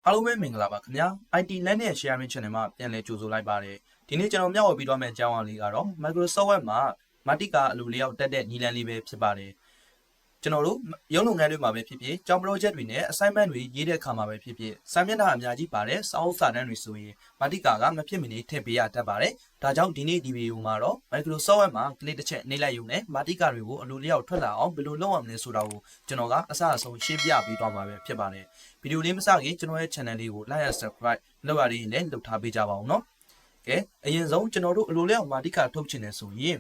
အားလုံးပဲမင်္ဂလာပါခင်ဗျာ IT လက်နဲ့ sharing channel မှာပြန်လည်ကြိုဆိုလိုက်ပါတယ်ဒီနေ့ကျွန်တော်မျှဝေပြီးတော့မယ့်အကြောင်းအရာလေးကတော့ Microsoft Word မှာ Matica အလိုလျောက်တက်တဲ့နည်းလမ်းလေးပဲဖြစ်ပါတယ်ကျွန်တော်တို့ရုံးလုပ်ငန်းတွေမှာပဲဖြစ်ဖြစ်ကျောင်း project တွေနဲ့ assignment တွေရေးတဲ့အခါမှာပဲဖြစ်ဖြစ်စာမျက်နှာအများကြီးပါတယ်စာအုပ်စာတမ်းတွေဆိုရင် Matica ကမဖြစ်မနေထည့်ပေးရတတ်ပါတယ်ဒါကြောင့်ဒီနေ့ဒီဗီဒီယိုမှာတော့ Microsoft Word မှာ click တစ်ချက်နှိပ်လိုက်ရုံနဲ့ Matica တွေကိုအလိုလျောက်ထွက်လာအောင်ဘယ်လိုလုပ်ရမလဲဆိုတာကိုကျွန်တော်ကအစအဆုံးရှင်းပြပေးသွားမှာပဲဖြစ်ပါတယ်ဗီဒီယိုလေးမစခင်ကျွန်တော်ရဲ့ channel လေးကို like and subscribe လုပ်ရရင်လည်းလုပ်ထားပေးကြပါဦးနော်ကဲအရင်ဆုံးကျွန်တော်တို့အလိုလျောက် Matica ထုတ်ချင်တယ်ဆိုရင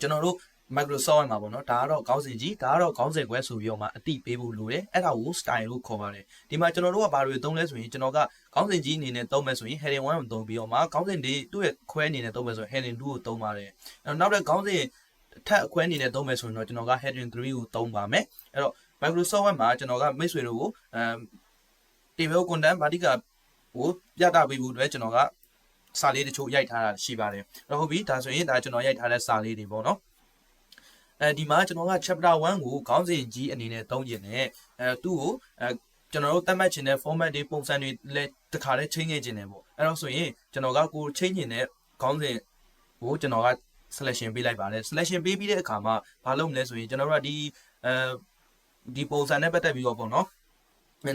်ကျွန်တော်တို့ Microsoft မှာပေါ့နော်ဒါကတော့ခေါင်းစဉ်ကြီးဒါကတော့ခေါင်းစဉ်ခွဲဆိုပြီးတော့မှအတိပေးဖို့လိုတယ်အဲ့ဒါကို style လို့ခေါ်ပါတယ်ဒီမှာကျွန်တော်တို့ကဘာတွေသုံးလဲဆိုရင်ကျွန်တော်ကခေါင်းစဉ်ကြီးအနေနဲ့သုံးမယ်ဆိုရင် heading 1ကိုသုံးပြီးတော့မှခေါင်းစဉ်တွေသူ့ရဲ့ခွဲအနေနဲ့သုံးမယ်ဆိုရင် heading 2ကိုသုံးပါတယ်နောက်တဲ့ခေါင်းစဉ်ထပ်အခွဲအနေနဲ့သုံးမယ်ဆိုရင်တော့ကျွန်တော်က heading 3ကိုသုံးပါမယ်အဲ့တော့ Microsoft Word မှာကျွန်တော်ကမိတ်ဆွေတို့ကို table content Matica ကိုပြသပေးဖို့အတွက်ကျွန်တော်ကစာလေးတချို့ရိုက်ထားတာရှိပါတယ်အဲ့တော့ဟုတ်ပြီဒါဆိုရင်ဒါကျွန်တော်ရိုက်ထားတဲ့စာလေးတွေပေါ့နော်ဒီမှာကျွန်တော်က chapter 1ကိုခေါင်းစဉ်ကြီးအနေနဲ့သုံးကျင်တယ်သူ့ကိုကျွန်တော်တို့သတ်မှတ်ချင်တဲ့ format တွေပုံစံတွေလည်းတခါတည်းချိန်နေကျင်တယ်ပေါ့အဲ့တော့ဆိုရင်ကျွန်တော်ကကိုချိန်ကျင်တဲ့ခေါင်းစဉ်ကိုကျွန်တော်က selection ပေးလိုက်ပါတယ် selection ပေးပြီးတဲ့အခါမှာဘာလုပ်မလဲဆိုရင်ကျွန်တော်တို့ကဒီပုံစံနဲ့ပတ်သက်ပြီးတော့ပေါ့နော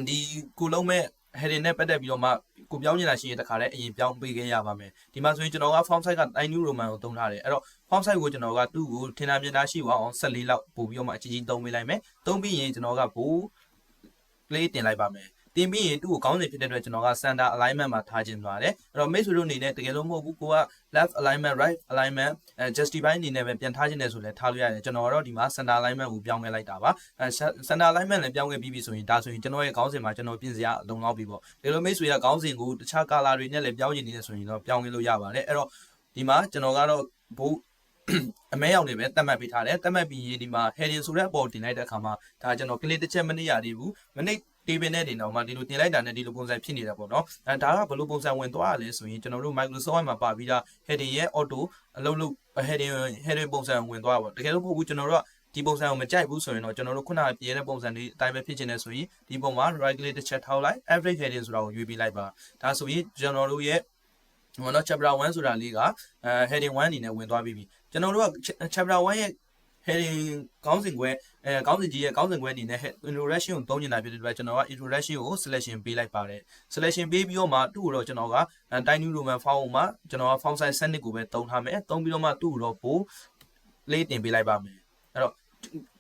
်ဒီကိုလုံးမဲ့ heading နဲ့ပတ်သက်ပြီးတော့မှကိုပြောင်းနေတာရှိရင်တခါတည်းအရင်ပြောင်းပေးခဲ့ရပါမယ်ဒီမှာဆိုရင်ကျွန်တော်က font size က Times New Roman ကိုသုံးထားတယ်အဲ့တော့ font size ကိုကျွန်တော်ကသူ့ကိုထင်သာမြင်သာရှိအောင်14လောက်ပို့ပြီးတော့မှအကြီးကြီးသုံးပေးလိုက်မယ်သုံးပြီးရင်ကျွန်တော်ကဘိုး play တင်လိုက်ပါမယ်တင်ပြီးရင်သူ့ကိုခေါင်းစဉ်ဖြစ်တဲ့အတွက်ကျွန်တော်က center alignment မှာထားခြင်းသွားတယ်အဲ့တော့မိတ်ဆွေတို့အနေနဲ့တကယ်လို့မဟုတ်ဘူးကိုက left alignment right alignment justify အနေနဲ့ပဲပြန်ထားခြင်းတယ်ဆိုလဲထားလို့ရတယ်ကျွန်တော်ကတော့ဒီမှာ center alignment ကိုပြောင်းခဲ့လိုက်တာပါcenter alignment လည်းပြောင်းခဲ့ပြီးပြီဆိုရင်ဒါဆိုရင်ကျွန်တော်ရဲ့ခေါင်းစဉ်မှာကျွန်တော်ပြင်စရာအလုံလောက်ပြီပေါ့ဒီလိုမိတ်ဆွေကခေါင်းစဉ်ကိုတခြား color တွေနဲ့လည်းပြောင်းနေနေဆိုရင်တော့ပြောင်းခဲ့လို့ရပါတယ်အဲ့တော့ဒီမှာကျွန်တော်ကတော့ဘိုးအမဲရောက်နေပဲတတ်မှတ်ပေးထားတယ်တတ်မှတ်ပြီးဒီမှာ heading ဆိုတဲ့အပေါ်တင်လိုက်တဲ့အခါမှာဒါကျွန်တော် click တစ်ချက်မနစ်ရသေးဘူးမနစ်table နဲ့တင်တော့မှဒီလိုတင်လိုက်တာနဲ့ဒီလိုပုံစံဖြစ်နေတာပေါ့နော်ဒါကဘယ်လိုပုံစံဝင်သွားရလဲဆိုရင်ကျွန်တော်တို့ Microsoft မှာပါပြီးသား heading ရဲ့ auto အလုပ်လုပ် heading ပုံစံဝင်သွားပါတကယ်လို့မဟုတ်ဘူးကျွန်တော်တို့ကဒီပုံစံကိုမကြိုက်ဘူးဆိုရင်တော့ကျွန်တော်တို့ခုနကပြင်တဲ့ပုံစံတွေအတိုင်းပဲဖြစ်ချင်တယ်ဆိုရင်ဒီပုံမှာ right click တစ်ချက်ထောက်လိုက် average heading ဆိုတာကိုရွေးပေးလိုက်ပါဒါဆိုရင်ကျွန်တော်တို့ရဲ့ဟိုတော့ chapter 1ဆိုတာလေးကheading 1အနေနဲ့ဝင်သွားပြီကျွန်တော်တို့က chapter 1ရဲ့ heading ခေါင်းစဉ်ခွဲခေါင်းစဉ်ကြီးရဲ့ခေါင်းစဉ်ခွဲအနေနဲ့ introduction ကိုသုံးနေတာဖြစ်တဲ့အတွက်ကျွန်တော်က introduction ကို selection ပေးလိုက်ပါတယ် selection ပေးပြီးတော့မှသူ့ကိုတော့ကျွန်တော်က Times New Roman font မှာကျွန်တော်က font size 7ကိုပဲသုံးထားမယ်သုံးပြီးတော့မှသူ့ကိုတော့ပို့လေးတင်ပေးလိုက်ပါမယ်အဲ့တော့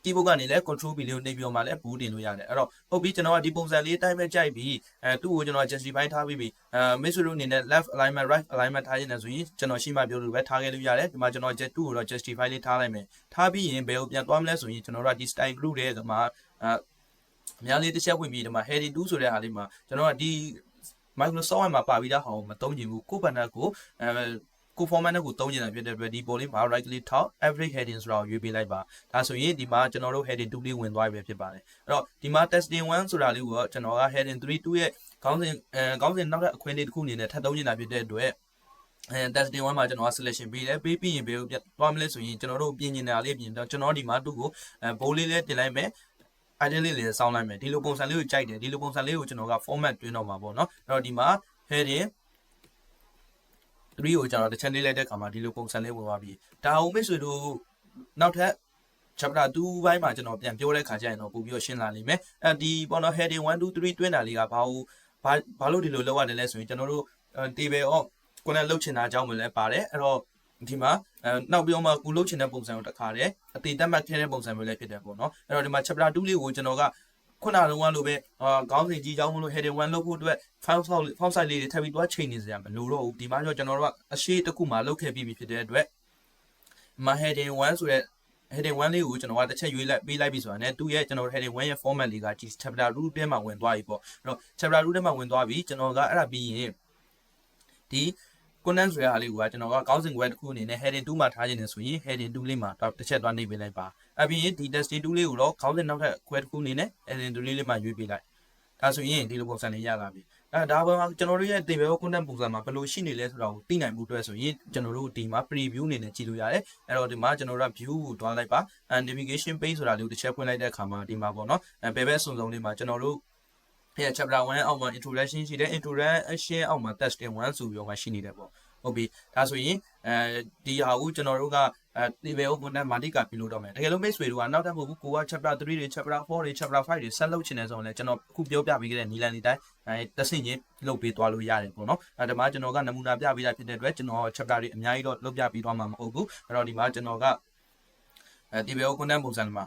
keyboard ကနေလည်း control B လေးကိုနှိပ်ပြီးတော့မှလည်းဘူးတင်လို့ရတယ်အဲ့တော့ဟုတ်ပြီကျွန်တော်ကဒီပုံစံလေးအတိုင်းပဲကြိုက်ပြီးသူ့ကိုကျွန်တော် justify ထားပြီးပြီမိတ်ဆွေတို့အနေနဲ့ left alignment right alignment ထားရင်လည်းဆိုရင်ကျွန်တော်ရှိမှပြောလို့ပဲထားခဲ့လို့ရတယ်ဒီမှာကျွန်တော်သူ့ကိုတော့ justify လေးထားလိုက်မယ်ထားပြီးရင်ဘယ်ကိုပြန်သွားမလဲဆိုရင်ကျွန်တော်တို့ကဒီ style group တဲ့ကမှာအများလေးတစ်ချက်ဝင်ပြီးဒီမှာ heading 2ဆိုတဲ့အားလေးမှာကျွန်တော်ကဒီ Microsoft မှာပါပြီးသားဟောင်းမသုံးချင်ဘူးကိုယ့်ဘဏ္ဍာကိုကို format နဲ့ကိုသုံးချင်တာဖြစ်တဲ့အတွက်ဒီပေါ်လေးမှာ right click ထောက် average heading ဆိုတာကိုရွေးပေးလိုက်ပါဒါဆိုရင်ဒီမှာကျွန်တော်တို့ heading 2လေးဝင်သွားပြီဖြစ်ပါတယ်အဲ့တော့ဒီမှာ testing 1ဆိုတာလေးကိုကျွန်တော်က heading 3 2ရဲ့ခေါင်းစဉ်နောက်တဲ့အခွင့်အရေးတစ်ခုအနေနဲ့ထပ်သုံးချင်တာဖြစ်တဲ့အတွက်testing 1မှာကျွန်တော်က selection ပေးတယ်ပေးပြီးရင်ဘယ်ကိုသွားမလဲဆိုရင်ကျွန်တော်တို့ပြင်နေတာလေးပြင်တော့ကျွန်တော်ဒီမှာသူ့ကိုဘိုးလေးလေးတင်လိုက်မယ်item လေးလေးစောင်းလိုက်မယ်ဒီလိုပုံစံလေးကိုကြိုက်တယ်ဒီလိုပုံစံလေးကိုကျွန်တော်က format တွင်းတော့မှာပေါ့နော်အဲ့တော့ဒီမှာ heading 3ကိုကျွန်တော်တစ်ချက်လေးလိုက်တဲ့အခါမှာဒီလိုပုံစံလေးဝင်သွားပြီဒါအောင်မိတ်ဆွေတို့နောက်ထပ် chapter 2ဘိုင်းမှာကျွန်တော်ပြန်ပြောတဲ့ခါကျရင်တော့ပို့ပြီးတော့ရှင်းလာလိမ့်မယ်ဒီပေါ့နော် heading 1 2 3တွင်းတာလေးကဘာလို့ဒီလိုလောက်ရတယ်လဲဆိုရင်ကျွန်တော်တို့ table of ကိုလည်းလုတ်ချင်တာအကြောင်းပဲလဲပါတယ်အဲ့တော့ဒီမှာနောက်ပြီးတော့မှကိုလုတ်ချင်တဲ့ပုံစံကိုတစ်ခါတည်းအသေးတက်မှတ်ခဲတဲ့ပုံစံမျိုးလည်းဖြစ်တယ်ပေါ့နော်အဲ့တော့ဒီမှာ chapter 2လေးကိုကျွန်တော်ကခုနတုန်းကလိုပဲခေါင်းစဉ်ကြီးကြောင်းမလို့ heading 1လုပ်ဖို့အတွက် font size လေးတွေထပ်ပြီးသွားချိန်နေစရာမလိုတော့ဘူးဒီမှာကျတော့ကျွန်တော်တို့ကအရှိတစ်ခုမှလုပ်ခဲ့ပြီးဖြစ်တဲ့အတွက်ဒီမှာ heading 1ဆိုတဲ့ heading 1လေးကိုကျွန်တော်ကတစ်ချက်ရွေးလိုက်ပေးလိုက်ပြီဆိုတာနဲ့သူ့ရဲ့ကျွန်တော် heading 1ရဲ့ format လေးကဒီ chapter 2ထဲမှာဝင်သွားပြီပေါ့အဲ့တော့ chapter 2ထဲမှာဝင်သွားပြီကျွန်တော်ကအဲ့ဒါပြီးရင်ဒီ content ဆိုတဲ့အလေးကကျွန်တော်ကခေါင်းစဉ်ခွဲတစ်ခုအနေနဲ့ heading 2မှာထားခြင်းနေဆိုရင် heading 2လေးမှာတစ်ချက်သွားနှိပ်ပေးလိုက်ပါအပြင်ဒီ testing 2လေးကိုတော့ခေါင်းစဉ်နောက်ထပ်ခွဲတစ်ခုအနေနဲ့ heading 2လေးမှာရွေးပေးလိုက်ဒါဆိုရင်ဒီလိုပုံစံလေးရလာပြီဒါပေမဲ့ကျွန်တော်တို့ရဲ့ table content ပုံစံမှာဘယ်လိုရှိနေလဲဆိုတာကိုသိနိုင်မှုအတွက်ဆိုရင်ကျွန်တော်တို့ဒီမှာ preview အနေနဲ့ကြည့်လို့ရတယ်အဲ့တော့ဒီမှာကျွန်တော်တို့ view ကိုတွားလိုက်ပါ navigation page ဆိုတာလေးကိုတစ်ချက်ဖွင့်လိုက်တဲ့အခါမှာဒီမှာပေါ့နော်ဘယ်ဘက်စုံစုံလေးမှာကျွန်တော်တို့ chapter 1အောက်မှာ introduction ရှိတယ် introduction အောက်မှာ testing 1ဆိုပြီးတော့မှရှိနေတယ်ပေါ့ဟုတ်ပြီဒါဆိုရင်ဒီဟာကိုကျွန်တော်တို့ကlevel ကို content မာတိကပြုလုပ်တော့မယ်တကယ်လို့မိတ်ဆွေတို့ကနောက်ထပ်မဟုတ်ဘူးကိုက chapter 3တွေ chapter 4တွေ chapter 5တွေဆက်လုပ်ချင်တယ်ဆိုရင်လည်းကျွန်တော်အခုပြောပြပေးခဲ့တဲ့နီလန်လေးတိုင်းတဆင့်ချင်းလုပ်ပေးသွားလို့ရတယ်ပေါ့နော်ဒီမှာကျွန်တော်ကနမူနာပြပေးတာဖြစ်တဲ့အတွက်ကျွန်တော် chapter တွေအများကြီးတော့လုပ်ပြပေးသွားမှာမဟုတ်ဘူးအဲ့တော့ဒီမှာကျွန်တော်ကlevel ကို content ပုံစံမှာ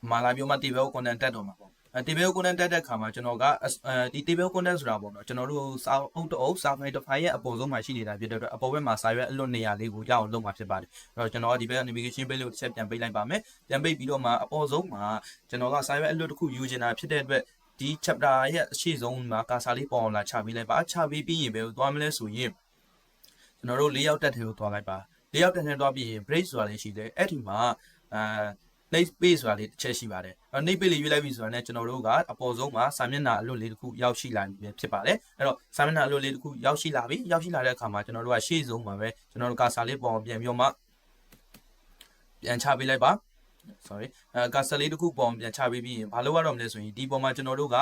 မာလာမျိုးမှာ table content တက်တော့မှာပေါ့table content တက်တဲ့ခါမှာကျွန်တော်ကဒီ table content ဆိုတာပေါ့နော်ကျွန်တော်တို့စာအုပ်တအုပ်စာဖိုင်တစ်ဖိုင်ရဲ့အပေါ်ဆုံးမှာရှိနေတာဖြစ်တဲ့အတွက်အပေါ်ဘက်မှာစာရွက်အလွတ်နေရာလေးကိုရအောင်လုပ်မှာဖြစ်ပါတယ်အဲ့တော့ကျွန်တော်ကဒီဘက် navigation page လို့တစ်ချက်ပြန်ပိတ်လိုက်ပါမယ်ပြန်ပိတ်ပြီးတော့မှအပေါ်ဆုံးမှာကျွန်တော်ကစာရွက်အလွတ်တစ်ခုယူချင်တာဖြစ်တဲ့အတွက်ဒီ chapter ရဲ့အရှိဆုံးမှာကာစာလေးပေါ်အောင်လာချပေးလိုက်ပါချပေးပြီးရင်ဘယ်ကိုသွားမလဲဆိုရင်ကျွန်တော်တို့၄ရောက်တက်ထဲကိုသွားလိုက်ပါ၄ရောက်တက်ထဲသွားပြီးရင် break ဆိုတာလေးရှိတယ်အဲ့ဒီမှာnext page ဆိုတာလေးတစ်ချက်ရှိပါတယ်။next page လေးရွေးလိုက်ပြီဆိုတာနဲ့ကျွန်တော်တို့ကအပေါ်ဆုံးမှာစာမျက်နှာအလွတ်လေးတစ်ခုရောက်ရှိလာပြီဖြစ်ပါတယ်။အဲ့တော့စာမျက်နှာအလွတ်လေးတစ်ခုရောက်ရှိလာပြီ။ရောက်ရှိလာတဲ့အခါမှာကျွန်တော်တို့ကရှေ့ဆုံးမှာပဲကျွန်တော်တို့ကာစာလေးပေါ်အောင်ပြန်ပြီးတော့မှပြန်ချပေးလိုက်ပါ။ sorry ကာစာလေးတစ်ခုပေါ်အောင်ပြန်ချပေးပြီးရင်ဘာလို့ရတော့မလဲဆိုရင်ဒီပေါ်မှာကျွန်တော်တို့က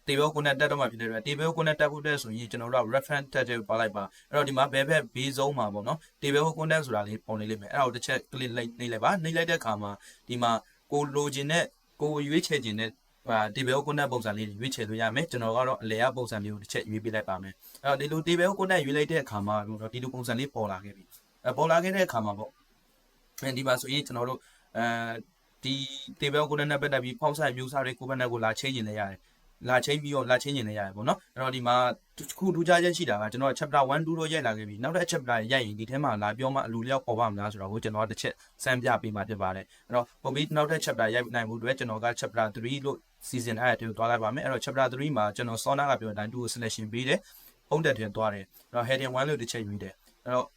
table content တက်တော့မှဖြစ်တဲ့အတွက် table content တက်ဖို့တဲ့ဆိုရင်ကျွန်တော်တို့က reference တက်တဲ့ပါလိုက်ပါအဲ့တော့ဒီမှာဘယ်ဘက်ဘေးဆုံးမှာပေါ့နော် table content ဆိုတာလေးပုံနေလိမ့်မယ်အဲ့ဒါကိုတစ်ချက် click နှိပ်လိုက်ပါနှိပ်လိုက်တဲ့အခါမှာဒီမှာကိုလိုချင်တဲ့ကိုရွေးချယ်ချင်တဲ့table content ပုံစံလေးတွေရွေးချယ်လို့ရမယ်ကျွန်တော်ကတော့အလဲရပုံစံမျိုးတစ်ချက်ရွေးပေးလိုက်ပါမယ်အဲ့တော့ဒီလို table content ရွေးလိုက်တဲ့အခါမှာဒီလိုပုံစံလေးပေါ်လာခဲ့ပြီပေါ်လာခဲ့တဲ့အခါမှာပေါ့ဒီမှာဆိုရင်ကျွန်တော်တို့ဒီ table content နဲ့ပတ်သက်ပြီး font size မျိုးစားတွေကိုဘက်နဲ့ကိုလာချိန်နေရတယ်လာချိန်ပြီးတော့လာချင်းနေရတယ်ပေါ့နော်အဲ့တော့ဒီမှာခုထူးခြားချက်ရှိတာကကျွန်တော် chapter 1 2တော့ရိုက်လာခဲ့ပြီနောက်တစ် chapter ရိုက်ရင်ဒီထဲမှာလာပြောမှအလူလျောက်ပေါ်ပါမလားဆိုတော့ကိုကျွန်တော်တစ်ချက်စမ်းပြပေးမှဖြစ်ပါတယ်အဲ့တော့ပုံပြီးနောက်တစ် chapter ရိုက်နိုင်မှုအတွက်ကျွန်တော်က chapter 3လို့ season အဲ့တူသွားလိုက်ပါမယ်အဲ့တော့ chapter 3မှာကျွန်တော် Sona ကပြောတဲ့အတိုင်း2ကို selection ပေးတယ်ပုံတက်ထဲသွားတယ်အဲ့တော့ heading 1လို့တစ်ချက်ယူတယ်အဲ့တော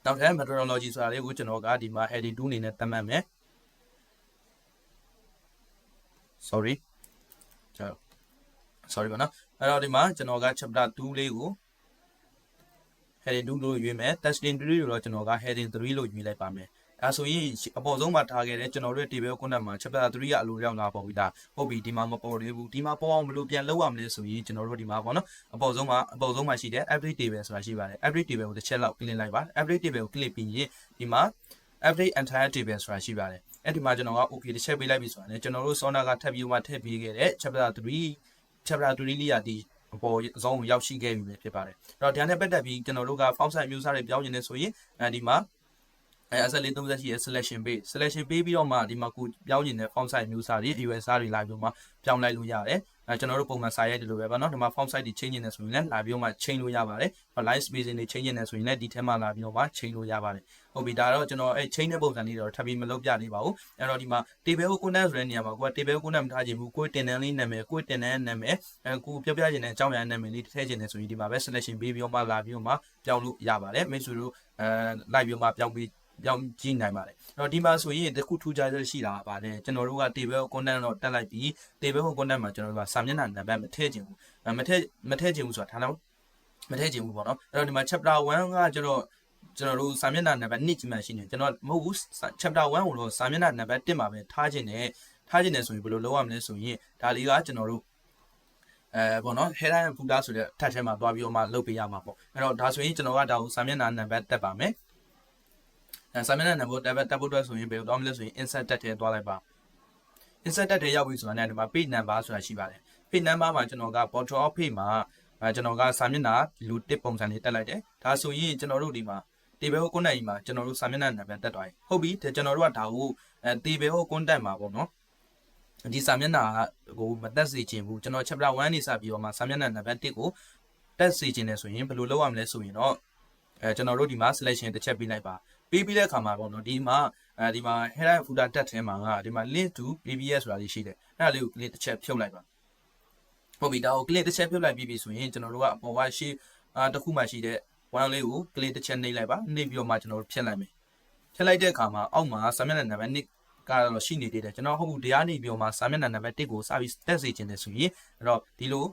့နောက်ထပ် methodology ဆိုတာလေးကိုကျွန်တော်ကဒီမှာ heading 2အနေနဲ့သတ်မှတ်မယ် sorry sorry ပါနော်အဲ့တော့ဒီမှာကျွန်တော်က chapter 2လေးကို heading 2လို့ရွေးမယ် testing 3လို့တော့ကျွန်တော်က heading 3လို့ရွေးလိုက်ပါမယ်အဲဆိုရင်အပေါ်ဆုံးမှာထားခဲ့တဲ့ကျွန်တော်တို့ table content မှာ chapter 3ကအလိုရောက်လာပေါ့ဗျာဟုတ်ပြီဒီမှာမပေါ်သေးဘူးဒီမှာပေါ်အောင်ဘယ်လိုပြန်လုပ်ရမလဲဆိုရင်ကျွန်တော်တို့ဒီမှာပေါ့နော်အပေါ်ဆုံးမှာရှိတဲ့ every table ဆိုတာရှိပါတယ် every table ကိုတစ်ချက်လောက် click လိုက်ပါ every table ကို click ပြီးရင်ဒီမှာ every entire table ဆိုတာရှိပါတယ်အဲ့ဒီမှာကျွန်တော်က okay တစ်ချက်ပေးလိုက်ပြီဆိုတာနဲ့ကျွန်တော်တို့ Sona ကထပ်ပြီးမှထည့်ပေးခဲ့တဲ့ chapter 3လေးရဒီအပေါ်အဆုံးကိုရောက်ရှိခဲ့ပြီပဲဖြစ်ပါတယ်အဲ့တော့ဒီနဲ့ပတ်သက်ပြီးကျွန်တော်တို့က font size မျိုးစားတွေပြောင်းနေတယ်ဆိုရင်ဒီမှာSL330 ရဲ့ selection page ပြီးတော့မှဒီမှာကိုပြောင်းနေတဲ့ font size မျိုးစားတွေ USR တွေလာပြီးတော့မှပြောင်းလိုက်လို့ရတယ်ကျွန်တော်တို့ပုံမှန်စာရိုက်တယ်လို့ပဲပေါ့နော်ဒီမှာ font size တွေ change နေတယ်ဆိုရင်လည်းလာပြီးတော့မှ change လို့ရပါတယ် line spacing တွေ change နေတယ်ဆိုရင်လည်းဒီထဲမှာလာပြီးတော့မှ change လို့ရပါတယ်ဟုတ်ပြီဒါတော့ကျွန်တော်change တဲ့ပုံစံလေးတော့ထပ်ပြီးမလုပ်ပြသေးပါဘူးအဲ့တော့ဒီမှာ table content ဆိုတဲ့နေရာမှာကိုက table content မထားချင်ဘူးကိုတင်တန်းလေးနာမည်ကိုတင်တန်းနာမည်ကိုပြောပြချင်တဲ့အကြောင်းအရာနာမည်လေးထည့်ချင်တယ်ဆိုရင်ဒီမှာပဲ selection ပေးပြီးတော့မှလာပြီးတော့မှပြောင်းလို့ရပါတယ်မိတ်ဆွေတို့လိုက်ပြီးတော့မှပြောင်းကြည့်နိုင်ပါတယ်အဲ့တော့ဒီမှာဆိုရင်တခုထူးခြားချက်ရှိတာပါလေကျွန်တော်တို့က table content တော့တက်လိုက်ပြီး table content မှာကျွန်တော်တို့ကစာမျက်နှာနံပါတ်မထည့်ချင်ဘူးမထည့်ချင်ဘူးဆိုတာဒါတော့မထည့်ချင်ဘူးပေါ့နော်အဲ့တော့ဒီမှာ chapter 1ကကျွန်တော်တို့စာမျက်နှာနံပါတ်2ကြီးမှရှိနေကျွန်တော်မဟုတ်ဘူး chapter 1ကိုတော့စာမျက်နှာနံပါတ်1မှာပဲထားချင်တယ်ဆိုရင်ဘယ်လိုလုပ်ရမလဲဆိုရင်ဒါလေးကကျွန်တော်တို့ပေါ့နော် header and footer ဆိုတဲ့ထပ်ထဲမှာသွားပြီးတော့မှလုပ်ပေးရမှာပေါ့အဲ့တော့ဒါဆိုရင်ကျွန်တော်ကဒါကိုစာမျက်နှာနံပါတ်တက်ပါမယ်စာမျက်နှာနံပါတ်တက်ဖို့အတွက်ဆိုရင်ဘယ်လိုသွားမလဲဆိုရင် insert တက်ထဲသွားလိုက်ပါ insert တက်ထဲရောက်ပြီဆိုတာနဲ့ဒီမှာ page number ဆိုတာရှိပါတယ် page number မှာကျွန်တော်က bottom of page မှာကျွန်တော်ကစာမျက်နှာလူတစ်ပုံစံလေးတက်လိုက်တယ်ဒါဆိုရင်ကျွန်တော်တို့ဒီမှာ table content ကြီးမှာကျွန်တော်တို့စာမျက်နှာနံပါတ်တက်သွားပြီဟုတ်ပြီကျွန်တော်တို့ကဒါကိုtable content မှာပေါ့နော်ဒီစာမျက်နှာကိုမတက်စေချင်ဘူးကျွန်တော် chapter 1နေစပြီးတော့မှစာမျက်နှာနံပါတ်1ကိုတက်စေချင်တယ်ဆိုရင်ဘယ်လိုလုပ်ရမလဲဆိုရင်တော့ကျွန်တော်တို့ဒီမှာ selection တစ်ချက်ပေးလိုက်ပါပေးပြီးတဲ့အခါမှာပေါ့နော်ဒီမှာ header and footer တက်ထဲမှာကဒီမှာ link to PBS ဆိုတာလေးရှိတယ်အဲ့ဒါလေးကို click တစ်ချက်ဖြုတ်လိုက်ပါဟုတ်ပြီဒါကို click တစ်ချက်ဖြုတ်လိုက်ပြီးပြီဆိုရင်ကျွန်တော်တို့ကအပေါ်ကရှေ့တစ်ခုမှရှိတဲ့ one လေးကို click တစ်ချက်နှိပ်လိုက်ပါနှိပ်ပြီးတော့မှကျွန်တော်တို့ဖြတ်လိုက်မယ်ဖြတ်လိုက်တဲ့အခါမှာအောက်မှာစာမျက်နှာနံပါတ်1ကတော့ရှိနေသေးတယ်ကျွန်တော်ဟုတ်ဘူးတရားနေပြီးတော့မှစာမျက်နှာနံပါတ်1ကိုစပြီးတက်စေချင်တယ်ဆိုရင်အဲ့တော့ဒီလို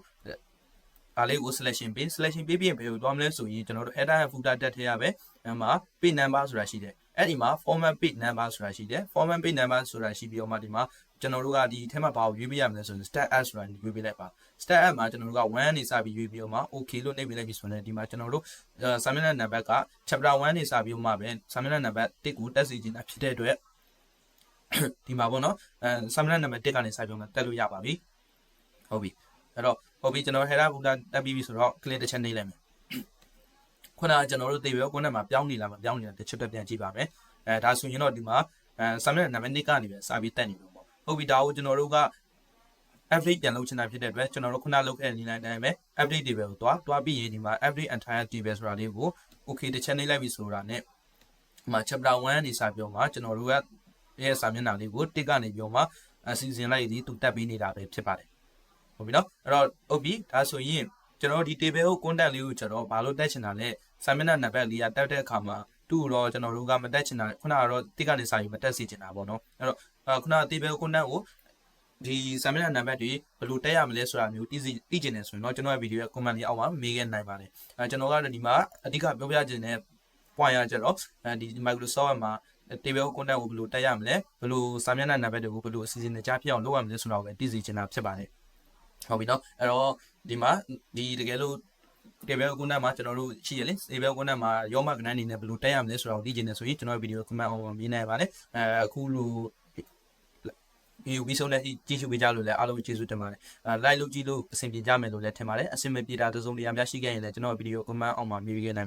ဒါလေးကို selection ပေးပြီးရင်ဘယ်လိုသွားမလဲဆိုရင်ကျွန်တော်တို့ header and footer တက်ထဲရပဲအဲ့မှာ page number ဆိုတာရှိတယ်အဲ့ဒီမှာ format page number ဆိုတာရှိတယ် format page number ဆိုတာရှိပြီးတော့မှဒီမှာ ကျွန်တော်တို့ကဒီထဲမှာဘာကိုရွေးပေးရမလဲဆိုရင် stat as ဆိုတာရွေးပေးလိုက်ပါ stat as မှာကျွန်တော်တို့က1နေစပြီးရွေးပြီးတော့မှ okay လို့နှိပ်ပေးလိုက်ပြီဆိုရင်ဒီမှာကျွန်တော်တို့စာမျက်နှာနံပါတ်က chapter 1နေစပြီးတော့မှပဲစာမျက်နှာနံပါတ်1ကိုတက်စီခြင်းတာဖြစ်တဲ့အတွက်ဒီမှာပေါ့နော်စာမျက်နှာနံပါတ်1ကနေစပြီးတော့တက်လို့ရပါပြီဟုတ်ပြီအဲ့တော့ဟုတ်ပြီကျွန်တော် header footer တက်ပြီးပြီဆိုတော့ click တစ်ချက်နှိပ်လိုက်မယ်ခုနကကျွန်တော်တို့တေပြောကိုနဲ့မှာပြောင်းနေလားမပြောင်းနေလားတစ်ချက်တက်ပြန်ကြည့်ပါမယ်ဒါဆိုရင်တော့ဒီမှာစာမျက်နှာနံပါတ်1ကနေပဲစပြီးတက်နေလို့ပေါ့ဟုတ်ပြီဒါကိုကျွန်တော်တို့က update ပြန်လုပ်ချင်တာဖြစ်တဲ့အတွက်ကျွန်တော်တို့ခုနလုပ်ခဲ့တဲ့နည်းလမ်းတိုင်းပဲ update table ကိုတွားပြီးရင်ဒီမှာ update entire table ဆိုတာလေးကို okay တစ်ချက်နှိပ်လိုက်ပြီဆိုတာ ਨੇ ဒီမှာ chapter 1နေစပြီးတော့မှကျွန်တော်တို့ရဲ့စာမျက်နှာလေးကိုတစ်ကနေပြီးတော့မှအစီအစဉ်လိုက်ပြီးသူတက်ပြီးနေတာပဲဖြစ်ပါတယ်ဟုတ်ပြီနော်အဲ့တော့ဟုတ်ပြီဒါဆိုရင်ကျွန်တော်ဒီ table ကို content လေးကိုကျွန်တော်ဘာလို့တက်ချင်တာလဲစာမျက်နှာနံပါတ်လေးကတက်တဲ့အခါမှာသူ့တော့ကျွန်တော်တို့ကမတက်ချင်တာခုနကတော့တစ်ကနေစာပြီးမတက်စေချင်တာပေါ့နော်အဲ့တော့ခုနက table content ကိုဒီစာမျက်နှာနံပါတ်တွေဘယ်လိုတက်ရမလဲဆိုတာမျိုးသိချင်တယ်ဆိုရင်တော့ကျွန်တော်ရဲ့ဗီဒီယိုရဲ့ comment လေးအောက်မှာမေးခဲ့နိုင်ပါတယ်ကျွန်တော်ကတော့ဒီမှာအဓိကပြောပြချင်တဲ့ point ရကြတော့ဒီ Microsoft မှာ table content ကိုဘယ်လိုတက်ရမလဲဘယ်လိုစာမျက်နှာနံပါတ်တွေကိုဘယ်လိုအစီအစဉ်နဲ့ကြားဖြစ်အောင်လုပ်ရမလဲဆိုတာကိုပဲသိစေချင်တာဖြစ်ပါတယ်ဟုတ်ပြီနော်အဲ့တော့ဒီမှာဒီတကယ်လို့ table content မှာကျွန်တော်တို့ရှိရလေ table content မှာရောမကဏ္ဍအနေနဲ့ဘယ်လိုတက်ရမလဲဆိုတာကိုသိချင်တယ်ဆိုရင်ကျွန်တော်ရဲ့ဗီဒီယို comment အောက်မှာမြင်နိုင်ပါတယ်အခုလိုဒီဗီဒီယိုနဲ့ကြည့်ရှုပေးကြလို့လည်းအားလုံးကျေးဇူးတင်ပါတယ် like လုပ်ကြည့်လို့အဆင်ပြေကြမယ်လို့လည်းထင်ပါတယ်အဆင်မပြေတာသုံးစုံတရားများရှိခဲ့ရင်လည်းကျွန်တော်ဗီဒီယို comment အောက်မှာမြင်ပေးခဲ့နိုင်